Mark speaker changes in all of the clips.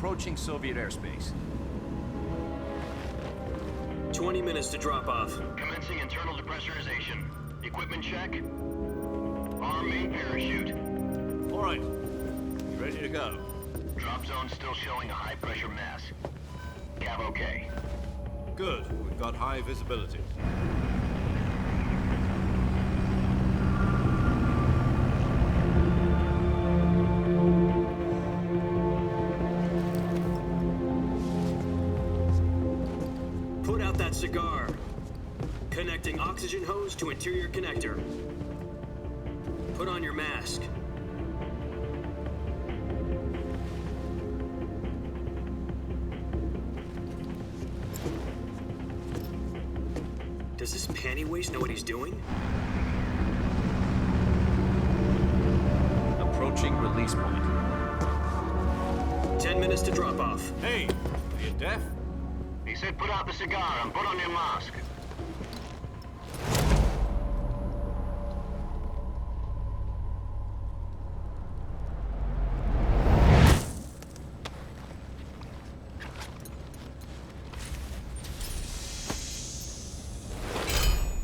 Speaker 1: approaching Soviet airspace.
Speaker 2: 20 minutes to drop off.
Speaker 3: Commencing internal depressurization. Equipment check. Arm main parachute.
Speaker 1: All right. You ready to go?
Speaker 3: Drop zone still showing a high pressure mass. Cav okay.
Speaker 1: Good. We've got high visibility.
Speaker 2: Put out that cigar. Connecting oxygen hose to interior connector. Put on your mask. Does this panty waste know what he's doing?
Speaker 1: Approaching release point.
Speaker 2: 10 minutes to drop off.
Speaker 1: Hey, are you deaf?
Speaker 3: He said put out the cigar and put on your mask.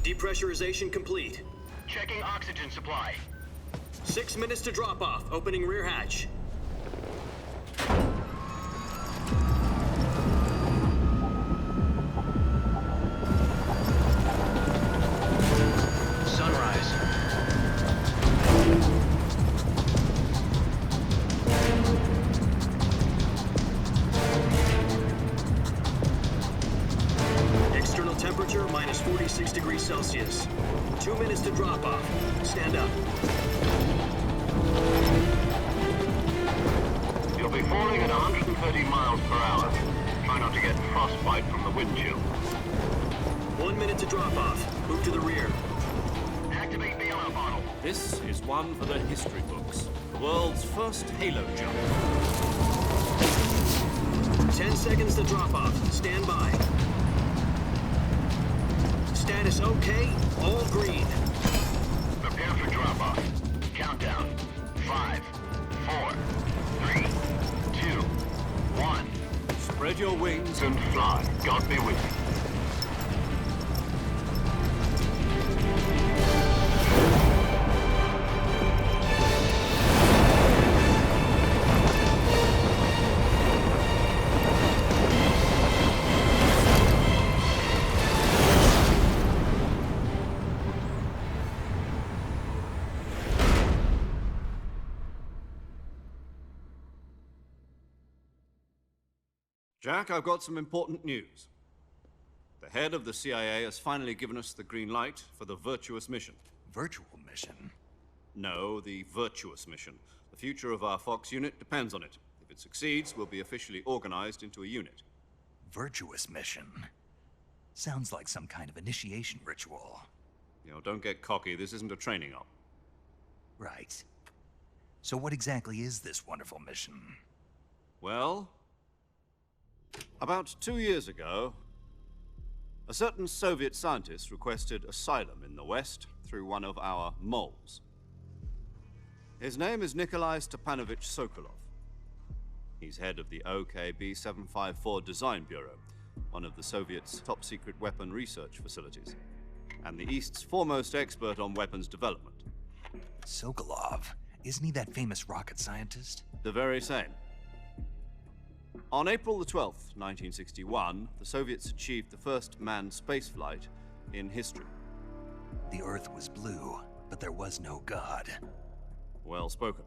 Speaker 2: Depressurization complete.
Speaker 3: Checking oxygen supply.
Speaker 2: 6 minutes to drop off. Opening rear hatch.
Speaker 3: Sunrise.
Speaker 2: External temperature minus 46 degrees Celsius. 2 minutes to drop off. Stand up.
Speaker 3: You'll be falling at 130 miles per hour. Try not to get frostbite from the wind chill.
Speaker 2: 1 minute to drop off. Move to the rear.
Speaker 3: Activate the ammo bottle.
Speaker 1: This is one for the history books. The world's first Halo jump.
Speaker 2: 10 seconds to drop off. Stand by. Status okay. All green.
Speaker 3: Prepare for drop-off. Countdown. 5, 4, 3, 2, 1.
Speaker 1: Spread your wings
Speaker 3: And fly. God be with you.
Speaker 1: Jack, I've got some important news. The head of the CIA has finally given us the green light for the Virtuous mission.
Speaker 4: Virtual mission?
Speaker 1: No, the Virtuous mission. The future of our Fox unit depends on it. If it succeeds, we'll be officially organized into a unit.
Speaker 4: Virtuous mission? Sounds like some kind of initiation ritual.
Speaker 1: You know, don't get cocky. This isn't a training op.
Speaker 4: Right. So what exactly is this wonderful mission?
Speaker 1: Well, about 2 years ago, a certain Soviet scientist requested asylum in the West through one of our moles. His name is Nikolai Stepanovich Sokolov. He's head of the OKB-754 Design Bureau, one of the Soviets' top-secret weapon research facilities, and the East's foremost expert on weapons development.
Speaker 4: Sokolov? Isn't he that famous rocket scientist?
Speaker 1: The very same. On April the 12th, 1961, the Soviets achieved the first manned spaceflight in history.
Speaker 4: The Earth was blue, but there was no God.
Speaker 1: Well spoken.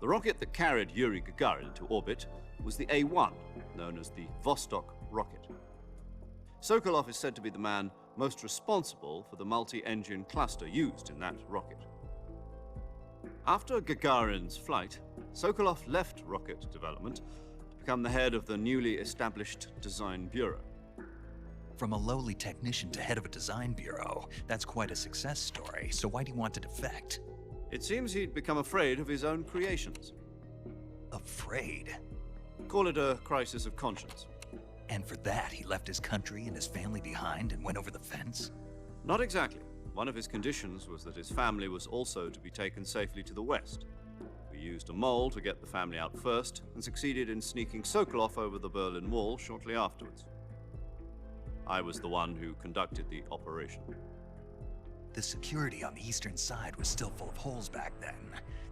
Speaker 1: The rocket that carried Yuri Gagarin into orbit was the A-1, known as the Vostok rocket. Sokolov is said to be the man most responsible for the multi-engine cluster used in that rocket. After Gagarin's flight, Sokolov left rocket development to become the head of the newly established Design Bureau.
Speaker 4: From a lowly technician to head of a design bureau, that's quite a success story, so why do you want to defect?
Speaker 1: It seems he'd become afraid of his own creations.
Speaker 4: Afraid?
Speaker 1: Call it a crisis of conscience.
Speaker 4: And for that, he left his country and his family behind and went over the fence?
Speaker 1: Not exactly. One of his conditions was that his family was also to be taken safely to the West. For used a mole to get the family out first and succeeded in sneaking Sokolov over the Berlin Wall shortly afterwards. I was the one who conducted the operation.
Speaker 4: The security on the eastern side was still full of holes back then.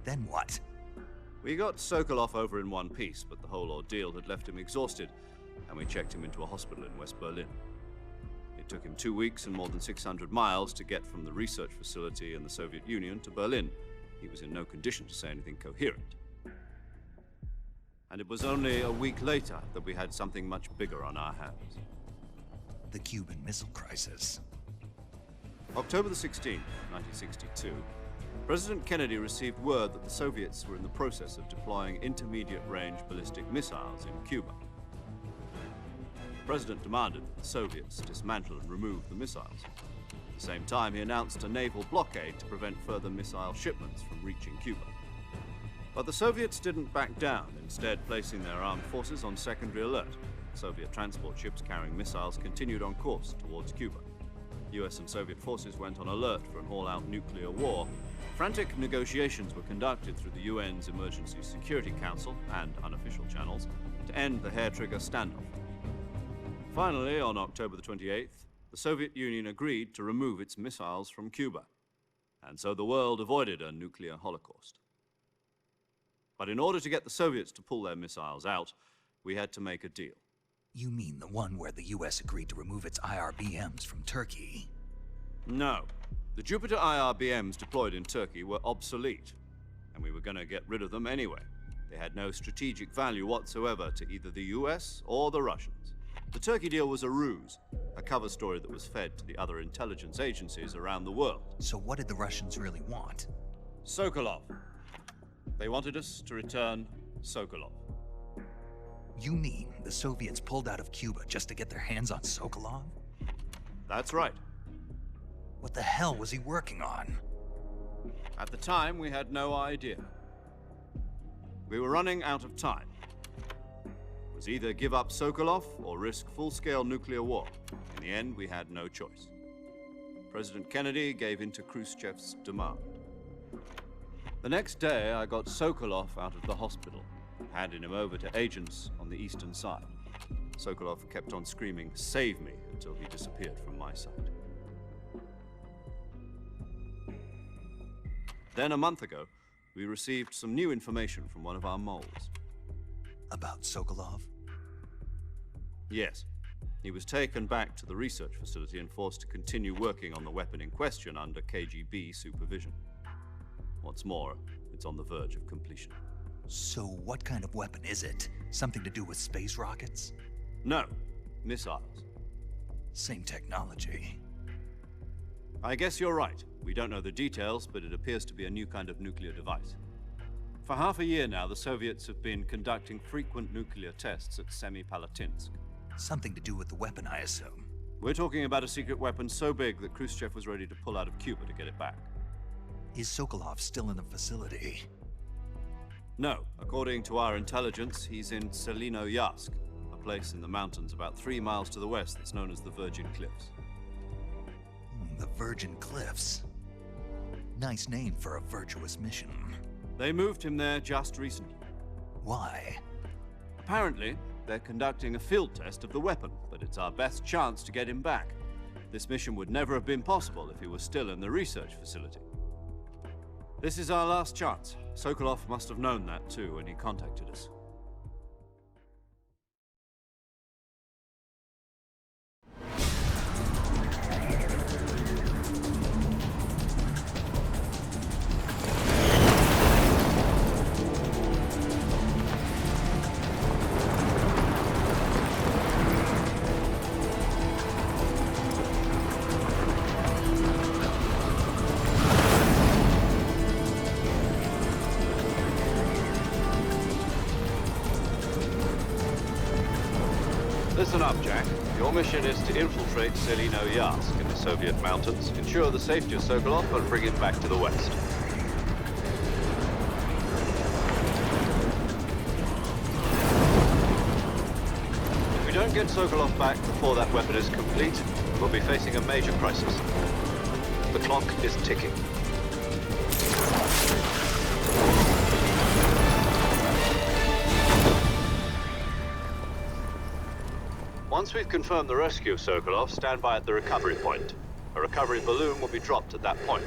Speaker 4: Then what?
Speaker 1: We got Sokolov over in one piece, but the whole ordeal had left him exhausted, and we checked him into a hospital in West Berlin. It took him 2 weeks and more than 600 miles to get from the research facility in the Soviet Union to Berlin. He was in no condition to say anything coherent. And it was only a week later that we had something much bigger on our hands.
Speaker 4: The Cuban Missile Crisis.
Speaker 1: October the 16th, 1962, President Kennedy received word that the Soviets were in the process of deploying intermediate-range ballistic missiles in Cuba. The President demanded that the Soviets dismantle and remove the missiles. At the same time, he announced a naval blockade to prevent further missile shipments from reaching Cuba. But the Soviets didn't back down, instead placing their armed forces on secondary alert. Soviet transport ships carrying missiles continued on course towards Cuba. US and Soviet forces went on alert for an all-out nuclear war. Frantic negotiations were conducted through the UN's Emergency Security Council and unofficial channels to end the hair-trigger standoff. Finally, on October the 28th, the Soviet Union agreed to remove its missiles from Cuba, and so the world avoided a nuclear holocaust. But in order to get the Soviets to pull their missiles out, we had to make a deal.
Speaker 4: You mean the one where the US agreed to remove its IRBMs from Turkey?
Speaker 1: No. The Jupiter IRBMs deployed in Turkey were obsolete, and we were going to get rid of them anyway. They had no strategic value whatsoever to either the US or the Russians. The Turkey deal was a ruse, a cover story that was fed to the other intelligence agencies around the world.
Speaker 4: So what did the Russians really want?
Speaker 1: Sokolov. They wanted us to return Sokolov.
Speaker 4: You mean the Soviets pulled out of Cuba just to get their hands on Sokolov?
Speaker 1: That's right.
Speaker 4: What the hell was he working on?
Speaker 1: At the time, we had no idea. We were running out of time. It was either give up Sokolov or risk full-scale nuclear war. In the end, we had no choice. President Kennedy gave in to Khrushchev's demand. The next day, I got Sokolov out of the hospital, handing him over to agents on the eastern side. Sokolov kept on screaming, "Save me," until he disappeared from my sight. Then, a month ago, we received some new information from one of our moles.
Speaker 4: About Sokolov?
Speaker 1: Yes. He was taken back to the research facility and forced to continue working on the weapon in question under KGB supervision. What's more, it's on the verge of completion.
Speaker 4: So what kind of weapon is it? Something to do with space rockets?
Speaker 1: No, missiles.
Speaker 4: Same technology.
Speaker 1: I guess you're right. We don't know the details, but it appears to be a new kind of nuclear device. For half a year now, the Soviets have been conducting frequent nuclear tests at Semipalatinsk.
Speaker 4: Something to do with the weapon, I assume.
Speaker 1: We're talking about a secret weapon so big that Khrushchev was ready to pull out of Cuba to get it back.
Speaker 4: Is Sokolov still in the facility?
Speaker 1: No. According to our intelligence, he's in Selinoyarsk, a place in the mountains about 3 miles to the west that's known as the Virgin Cliffs.
Speaker 4: The Virgin Cliffs. Nice name for a virtuous mission.
Speaker 1: They moved him there just recently.
Speaker 4: Why?
Speaker 1: Apparently, they're conducting a field test of the weapon, but it's our best chance to get him back. This mission would never have been possible if he was still in the research facility. This is our last chance. Sokolov must have known that too when he contacted us. Listen up, Jack. Your mission is to infiltrate Selinoyarsk in the Soviet mountains, ensure the safety of Sokolov, and bring him back to the west. If we don't get Sokolov back before that weapon is complete, we'll be facing a major crisis. The clock is ticking. Once we've confirmed the rescue of Sokolov, stand by at the recovery point. A recovery balloon will be dropped at that point.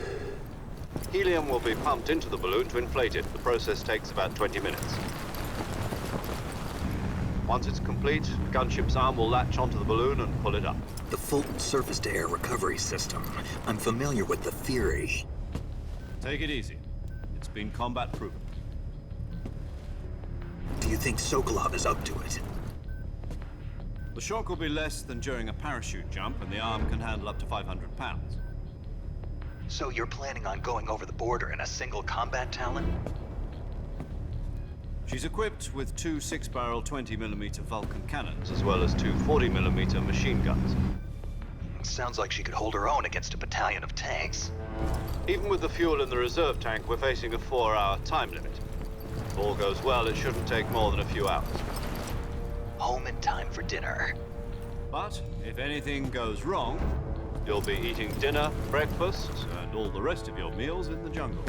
Speaker 1: Helium will be pumped into the balloon to inflate it. The process takes about 20 minutes. Once it's complete, the gunship's arm will latch onto the balloon and pull it up.
Speaker 5: The Fulton surface-to-air recovery system. I'm familiar with the theory.
Speaker 1: Take it easy. It's been combat-proven.
Speaker 5: Do you think Sokolov is up to it?
Speaker 1: The shock will be less than during a parachute jump, and the arm can handle up to 500 pounds.
Speaker 4: So you're planning on going over the border in a single combat Talon?
Speaker 1: She's equipped with two 6-barrel 20mm Vulcan cannons, as well as two 40mm machine guns.
Speaker 4: Sounds like she could hold her own against a battalion of tanks.
Speaker 1: Even with the fuel in the reserve tank, we're facing a 4-hour time limit. If all goes well, it shouldn't take more than a few hours.
Speaker 4: Home in time for dinner.
Speaker 1: But if anything goes wrong, you'll be eating dinner, breakfast, and all the rest of your meals in the jungle.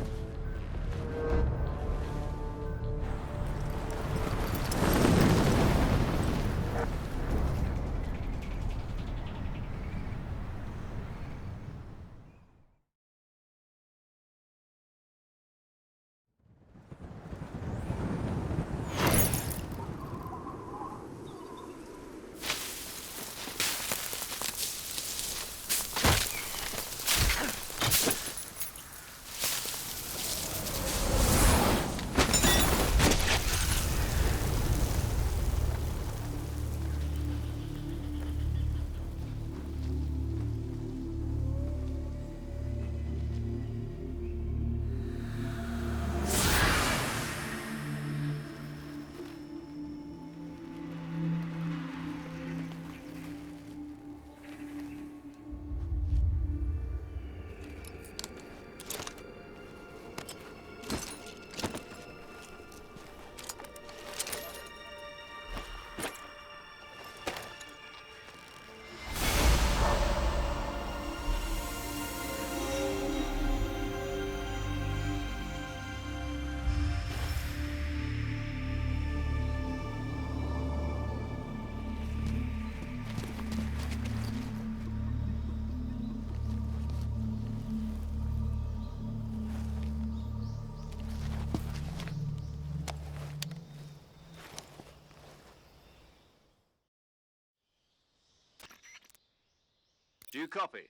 Speaker 1: Do you copy?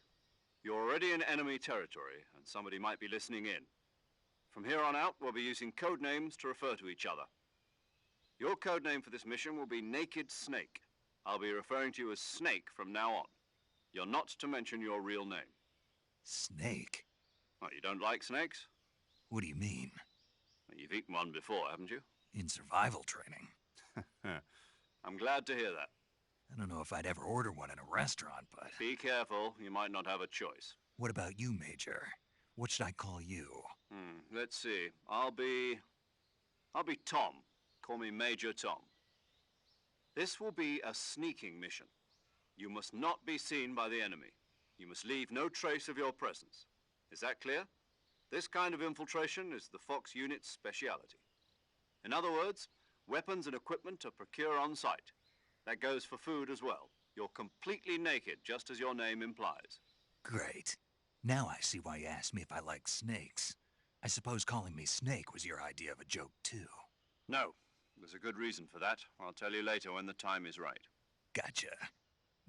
Speaker 1: You're already in enemy territory, and somebody might be listening in. From here on out, we'll be using code names to refer to each other. Your code name for this mission will be Naked Snake. I'll be referring to you as Snake from now on. You're not to mention your real name.
Speaker 4: Snake?
Speaker 1: Well, you don't like snakes?
Speaker 4: What do you mean?
Speaker 1: Well, you've eaten one before, haven't you?
Speaker 4: In survival training.
Speaker 1: I'm glad to hear that.
Speaker 4: I don't know if I'd ever order one in a restaurant, but...
Speaker 1: Be careful, you might not have a choice.
Speaker 4: What about you, Major? What should I call you?
Speaker 1: Let's see. I'll be Tom. Call me Major Tom. This will be a sneaking mission. You must not be seen by the enemy. You must leave no trace of your presence. Is that clear? This kind of infiltration is the Fox unit's speciality. In other words, weapons and equipment are procured on site. That goes for food as well. You're completely naked, just as your name implies.
Speaker 4: Great. Now I see why you asked me if I like snakes. I suppose calling me Snake was your idea of a joke, too.
Speaker 1: No. There's a good reason for that. I'll tell you later when the time is right.
Speaker 4: Gotcha.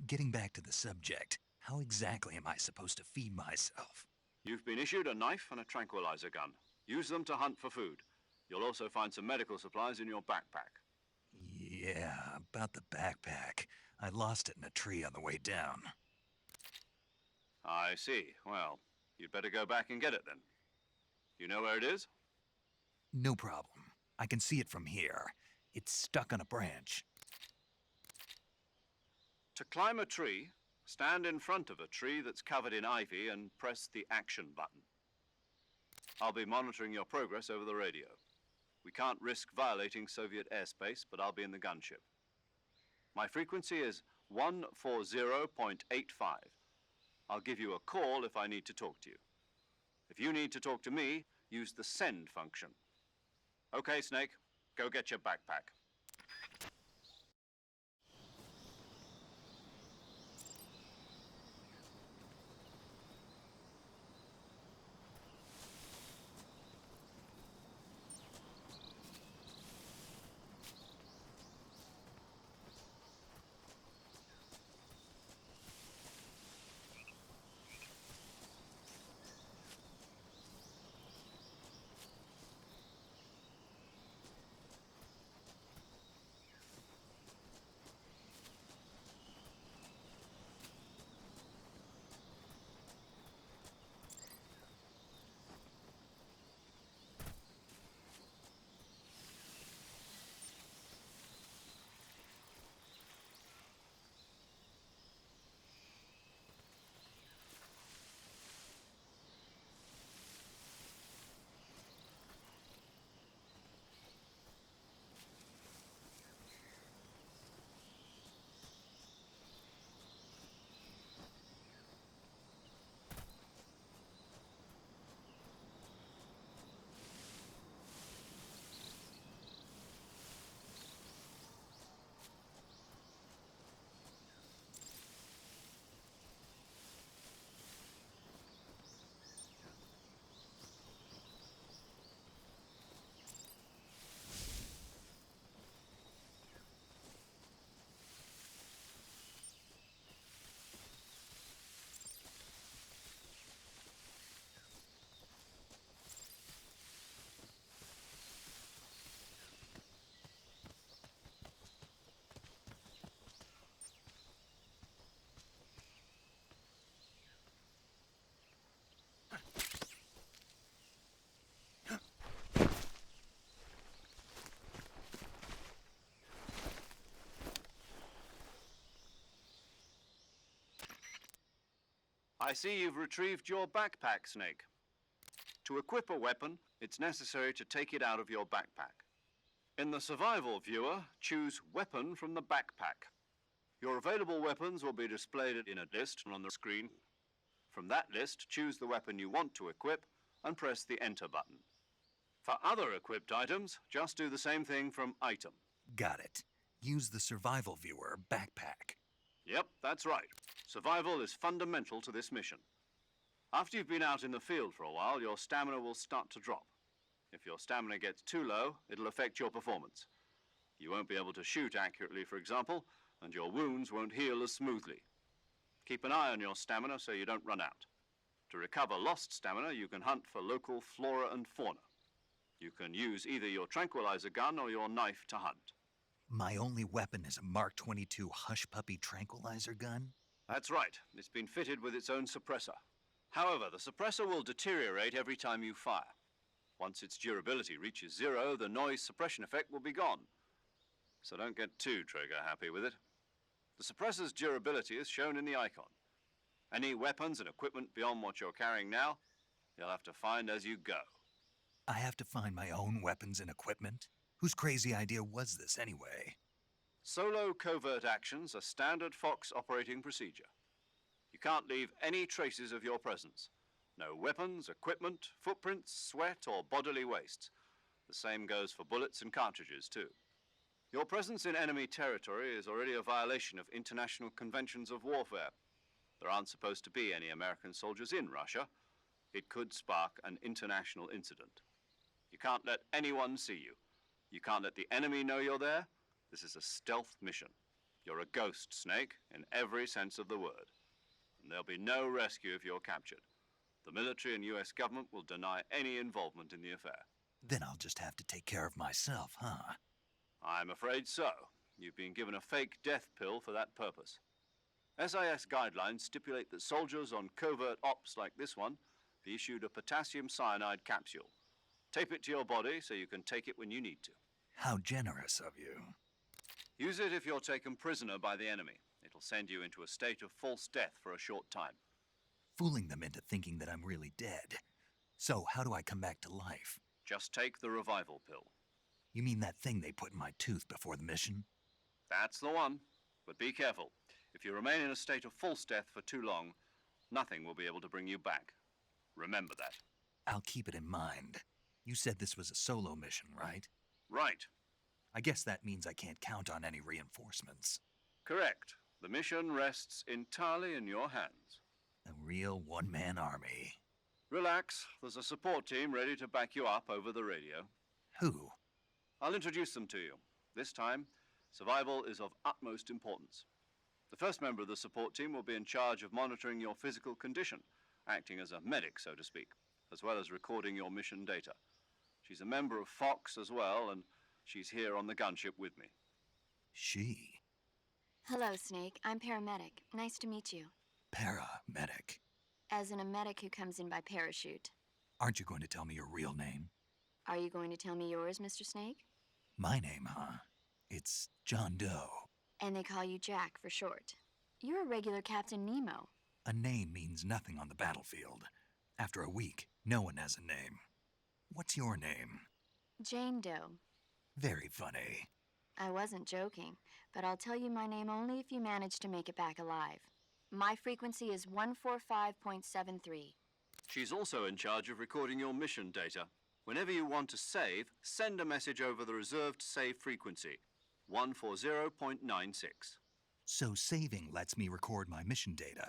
Speaker 4: Getting back to the subject, how exactly am I supposed to feed myself?
Speaker 1: You've been issued a knife and a tranquilizer gun. Use them to hunt for food. You'll also find some medical supplies in your backpack.
Speaker 4: Yeah, about the backpack. I lost it in a tree on the way down.
Speaker 1: I see. Well, you'd better go back and get it then. You know where it is?
Speaker 4: No problem. I can see it from here. It's stuck on a branch.
Speaker 1: To climb a tree, stand in front of a tree that's covered in ivy and press the action button. I'll be monitoring your progress over the radio. We can't risk violating Soviet airspace, but I'll be in the gunship. My frequency is 140.85. I'll give you a call if I need to talk to you. If you need to talk to me, use the send function. Okay, Snake, go get your backpack. see you've retrieved your backpack, Snake. To equip a weapon, it's necessary to take it out of your backpack. In the survival viewer, choose Weapon from the backpack. Your available weapons will be displayed in a list on the screen. From that list, choose the weapon you want to equip and press the Enter button. For other equipped items, just do the same thing from Item.
Speaker 4: Got it. Use the survival viewer backpack.
Speaker 1: Yep, that's right. Survival is fundamental to this mission. After you've been out in the field for a while, your stamina will start to drop. If your stamina gets too low, it'll affect your performance. You won't be able to shoot accurately, for example, and your wounds won't heal as smoothly. Keep an eye on your stamina so you don't run out. To recover lost stamina, you can hunt for local flora and fauna. You can use either your tranquilizer gun or your knife to hunt.
Speaker 4: My only weapon is a Mark 22 Hush Puppy tranquilizer gun?
Speaker 1: That's right. It's been fitted with its own suppressor. However, the suppressor will deteriorate every time you fire. Once its durability reaches 0, the noise suppression effect will be gone. So don't get too trigger happy with it. The suppressor's durability is shown in the icon. Any weapons and equipment beyond what you're carrying now, you'll have to find as you go.
Speaker 4: I have to find my own weapons and equipment? Whose crazy idea was this anyway?
Speaker 1: Solo covert actions are standard Fox operating procedure. You can't leave any traces of your presence. No weapons, equipment, footprints, sweat, or bodily wastes. The same goes for bullets and cartridges, too. Your presence in enemy territory is already a violation of international conventions of warfare. There aren't supposed to be any American soldiers in Russia. It could spark an international incident. You can't let anyone see you. You can't let the enemy know you're there. This is a stealth mission. You're a ghost, Snake, in every sense of the word. And there'll be no rescue if you're captured. The military and US government will deny any involvement in the affair.
Speaker 4: Then I'll just have to take care of myself, huh?
Speaker 1: I'm afraid so. You've been given a fake death pill for that purpose. SIS guidelines stipulate that soldiers on covert ops like this one be issued a potassium cyanide capsule. Tape it to your body so you can take it when you need to.
Speaker 4: How generous of you.
Speaker 1: Use it if you're taken prisoner by the enemy. It'll send you into a state of false death for a short time.
Speaker 4: Fooling them into thinking that I'm really dead. So, how do I come back to life?
Speaker 1: Just take the revival pill.
Speaker 4: You mean that thing they put in my tooth before the mission?
Speaker 1: That's the one. But be careful. If you remain in a state of false death for too long, nothing will be able to bring you back. Remember that.
Speaker 4: I'll keep it in mind. You said this was a solo mission, right?
Speaker 1: Right.
Speaker 4: I guess that means I can't count on any reinforcements.
Speaker 1: Correct. The mission rests entirely in your hands.
Speaker 4: A real one-man army.
Speaker 1: Relax. There's a support team ready to back you up over the radio.
Speaker 4: Who?
Speaker 1: I'll introduce them to you. This time, survival is of utmost importance. The first member of the support team will be in charge of monitoring your physical condition, acting as a medic, so to speak, as well as recording your mission data. She's a member of Fox as well, and she's here on the gunship with me.
Speaker 4: She?
Speaker 6: Hello, Snake. I'm paramedic. Nice to meet you.
Speaker 4: Paramedic.
Speaker 6: As in a medic who comes in by parachute.
Speaker 4: Aren't you going to tell me your real name?
Speaker 6: Are you going to tell me yours, Mr. Snake?
Speaker 4: My name, huh? It's John Doe.
Speaker 6: And they call you Jack for short. You're a regular Captain Nemo.
Speaker 4: A name means nothing on the battlefield. After a week, no one has a name. What's your name?
Speaker 6: Jane Doe.
Speaker 4: Very funny.
Speaker 6: I wasn't joking, but I'll tell you my name only if you manage to make it back alive. My frequency is 145.73.
Speaker 1: She's also in charge of recording your mission data. Whenever you want to save, send a message over the reserved save frequency, 140.96.
Speaker 4: So saving lets me record my mission data.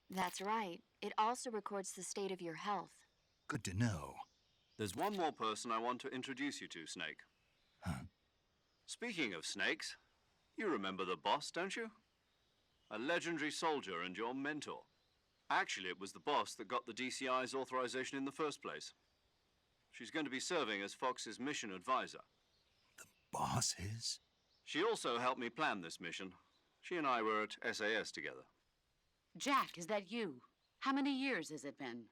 Speaker 6: That's right. It also records the state of your health.
Speaker 4: Good to know.
Speaker 1: There's one more person I want to introduce you to, Snake.
Speaker 4: Huh?
Speaker 1: Speaking of snakes, you remember the boss, don't you? A legendary soldier and your mentor. Actually, it was the boss that got the DCI's authorization in the first place. She's going to be serving as Fox's mission advisor.
Speaker 4: The boss is?
Speaker 1: She also helped me plan this mission. She and I were at SAS together.
Speaker 7: Jack, is that you? How many years has it been?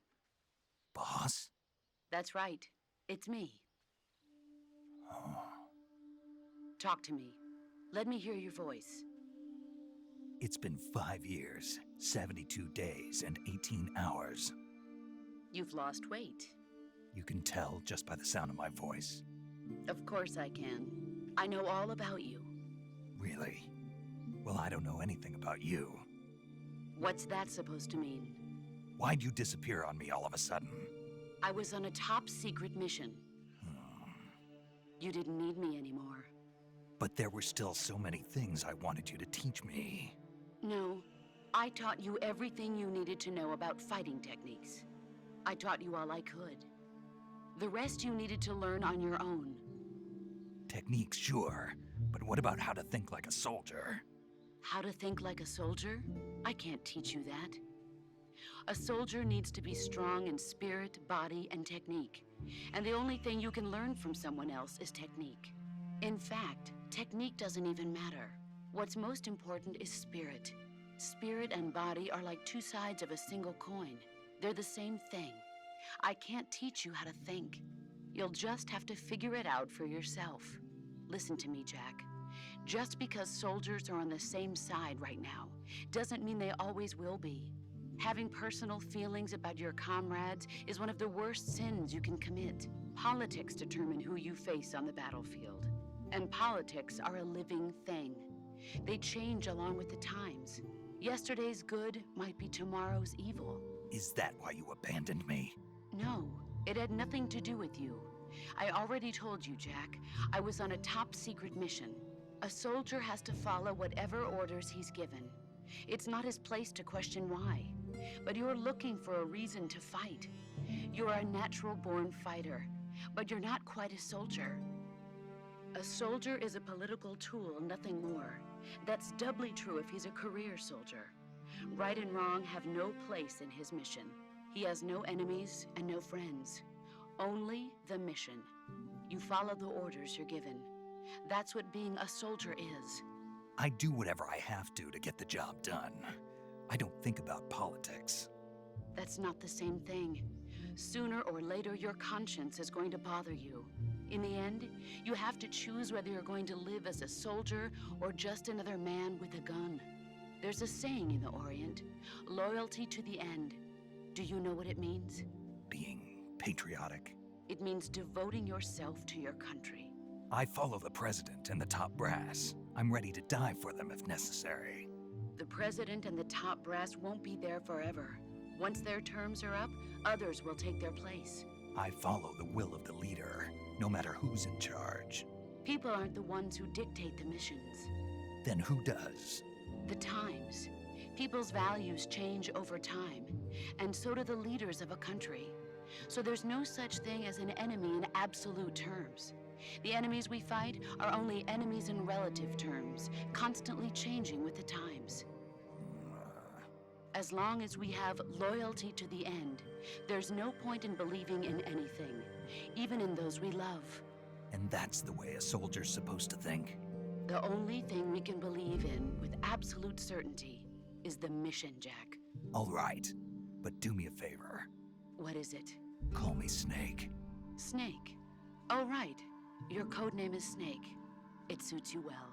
Speaker 4: Boss?
Speaker 7: That's right. It's me.
Speaker 4: Oh.
Speaker 7: Talk to me. Let me hear your voice.
Speaker 4: It's been 5 years, 72 days, and 18 hours.
Speaker 7: You've lost weight.
Speaker 4: You can tell just by the sound of my voice.
Speaker 7: Of course I can. I know all about you.
Speaker 4: Really? Well, I don't know anything about you.
Speaker 7: What's that supposed to mean?
Speaker 4: Why'd you disappear on me all of a sudden?
Speaker 7: I was on a top-secret mission. You didn't need me anymore.
Speaker 4: But there were still so many things I wanted you to teach me.
Speaker 7: No, I taught you everything you needed to know about fighting techniques. I taught you all I could. The rest you needed to learn on your own.
Speaker 4: Techniques, sure. But what about how to think like a soldier?
Speaker 7: How to think like a soldier? I can't teach you that. A soldier needs to be strong in spirit, body, and technique. And the only thing you can learn from someone else is technique. In fact, technique doesn't even matter. What's most important is spirit. Spirit and body are like two sides of a single coin. They're the same thing. I can't teach you how to think. You'll just have to figure it out for yourself. Listen to me, Jack. Just because soldiers are on the same side right now doesn't mean they always will be. Having personal feelings about your comrades is one of the worst sins you can commit. Politics determine who you face on the battlefield. And politics are a living thing. They change along with the times. Yesterday's good might be tomorrow's evil.
Speaker 4: Is that why you abandoned me?
Speaker 7: No, it had nothing to do with you. I already told you, Jack. I was on a top-secret mission. A soldier has to follow whatever orders he's given. It's not his place to question why. But you're looking for a reason to fight. You're a natural-born fighter, but you're not quite a soldier. A soldier is a political tool, nothing more. That's doubly true if he's a career soldier. Right and wrong have no place in his mission. He has no enemies and no friends. Only the mission. You follow the orders you're given. That's what being a soldier is.
Speaker 4: I do whatever I have to get the job done. I don't think about politics.
Speaker 7: That's not the same thing. Sooner or later, your conscience is going to bother you. In the end, you have to choose whether you're going to live as a soldier or just another man with a gun. There's a saying in the Orient, loyalty to the end. Do you know what it means?
Speaker 4: Being patriotic.
Speaker 7: It means devoting yourself to your country.
Speaker 4: I follow the president and the top brass. I'm ready to die for them if necessary.
Speaker 7: The president and the top brass won't be there forever. Once their terms are up, others will take their place.
Speaker 4: I follow the will of the leader, no matter who's in charge.
Speaker 7: People aren't the ones who dictate the missions.
Speaker 4: Then who does?
Speaker 7: The times. People's values change over time, and so do the leaders of a country. So there's no such thing as an enemy in absolute terms. The enemies we fight are only enemies in relative terms, constantly changing with the times. As long as we have loyalty to the end, there's no point in believing in anything, even in those we love.
Speaker 4: And that's the way a soldier's supposed to think?
Speaker 7: The only thing we can believe in with absolute certainty is the mission, Jack.
Speaker 4: All right, but do me a favor.
Speaker 7: What is it?
Speaker 4: Call me Snake.
Speaker 7: Snake. Oh, right. Your codename is Snake. It suits you well.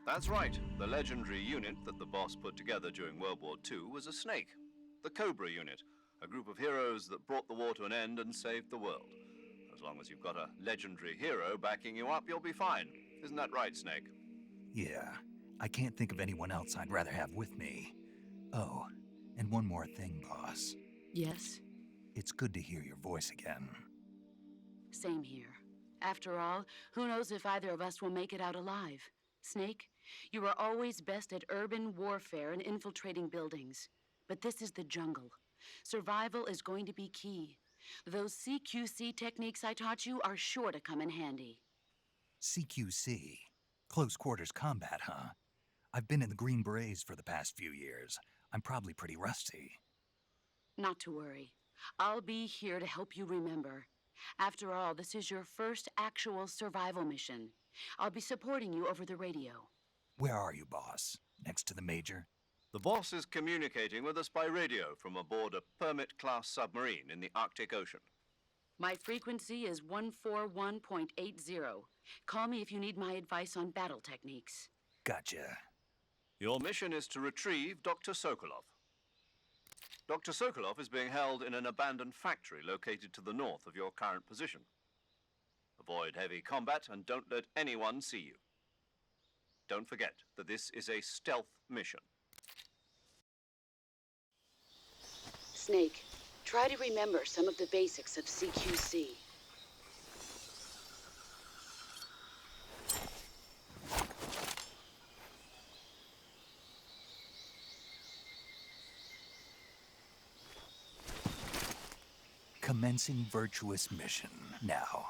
Speaker 1: That's right. The legendary unit that the boss put together during World War II was a snake. The Cobra unit, a group of heroes that brought the war to an end and saved the world. As long as you've got a legendary hero backing you up, you'll be fine. Isn't that right, Snake?
Speaker 4: Yeah, I can't think of anyone else I'd rather have with me. Oh, and one more thing, boss.
Speaker 7: Yes?
Speaker 4: It's good to hear your voice again.
Speaker 7: Same here. After all, who knows if either of us will make it out alive? Snake, you are always best at urban warfare and infiltrating buildings. But this is the jungle. Survival is going to be key. Those CQC techniques I taught you are sure to come in handy.
Speaker 4: CQC? Close quarters combat, huh? I've been in the Green Berets for the past few years. I'm probably pretty rusty.
Speaker 7: Not to worry. I'll be here to help you remember. After all, this is your first actual survival mission. I'll be supporting you over the radio.
Speaker 4: Where are you, boss? Next to the Major?
Speaker 1: The boss is communicating with us by radio from aboard a Permit-class submarine in the Arctic Ocean.
Speaker 7: My frequency is 141.80. Call me if you need my advice on battle techniques.
Speaker 4: Gotcha.
Speaker 1: Your mission is to retrieve Dr. Sokolov. Dr. Sokolov is being held in an abandoned factory located to the north of your current position. Avoid heavy combat and don't let anyone see you. Don't forget that this is a stealth mission.
Speaker 7: Snake, try to remember some of the basics of CQC.
Speaker 4: Commencing virtuous mission now.